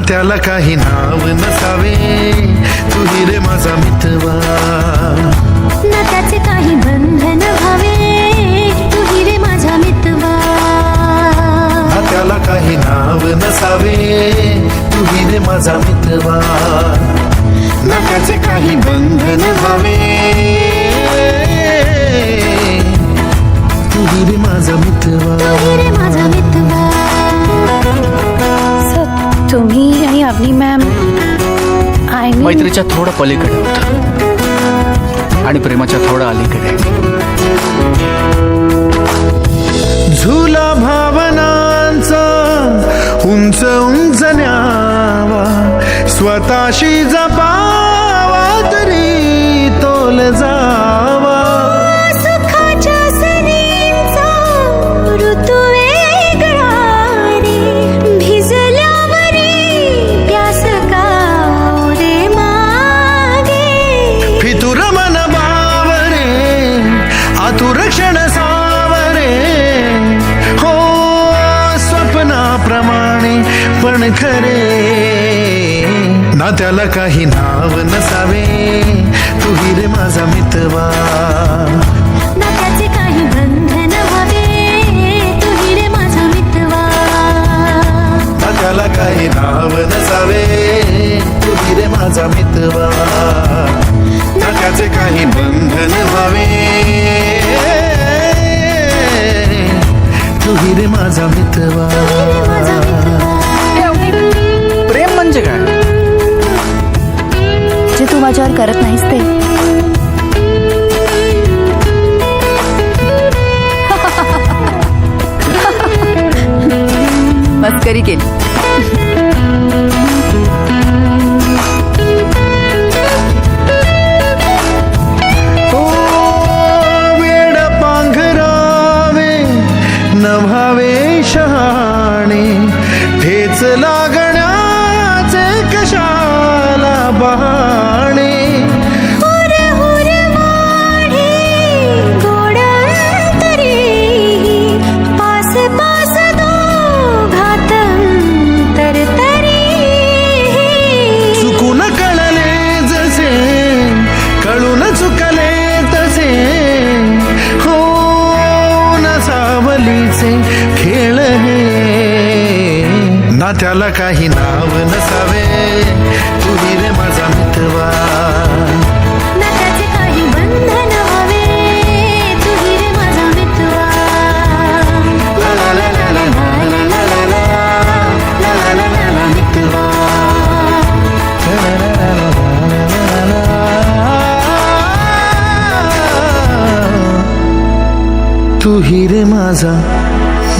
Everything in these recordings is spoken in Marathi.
नात्याला काही नाव नसावे, तू ही रे माझा मितवा. नात्याचे काही बंधन व्हावे, तू ही रे माझा मितवा. नात्याला काही नाव नसावे, तू ही रे माझा मितवा. नात्याचे काही बंधन व्हावे, तू ही रे माझा मितवा. तू ही रे माझा मितवा. तुम्ही आणि अवनी मॅम मैत्रीच्या थोडं पलीकडे होतं आणि प्रेमाच्या थोडं अलीकडे. झुला भावनांचा उंच उंच न्यावा, स्वतःशी जपावा तरी तोल जावा. सुखाच्या सरींचा ऋतू वेगळा रे, भिजल्यावरी प्यास का रे मागे. फितुर मन बावरे, आतुर क्षण सावरे, हो स्वप्नाप्रमाणे पण खरे. नात्याला काही नाव नसावे, तू ही रे माझा मितवा. नात्याचे काही बंधन व्हावे, तू ही रे माझा मितवा. नात्याला काही नाव नसावे, तू ही रे माझा मितवा. नात्याचे काही बंधन व्हावे, तू ही रे माझा मितवा. प्रेम म्हणजे काय? जे तू माझ्यावर करत नाहीस ते. मस्करी केली. वेड पांघरावे नव्हावे शहाणे, ठेच लागण्याचे कशाला बहाणे. हुर हुर वाढे गोड अंतरी, पास पास दोघात अंतर तरी. चुकून कळले जसे, कळून चुकले तसे, हो नसावलीचे खेळ हे. नात्याला काही नाव नसावे, तू ही रे माझा मितवा. नात्याचे काही बंधन व्हावे, तू ही रे माझा मितवा. ला ला ला ला ला ला ला ला ला ला ला ला ला ला मितवा. ला ला ला ला ला ला ला ला. तू ही रे माझा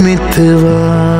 मितवा.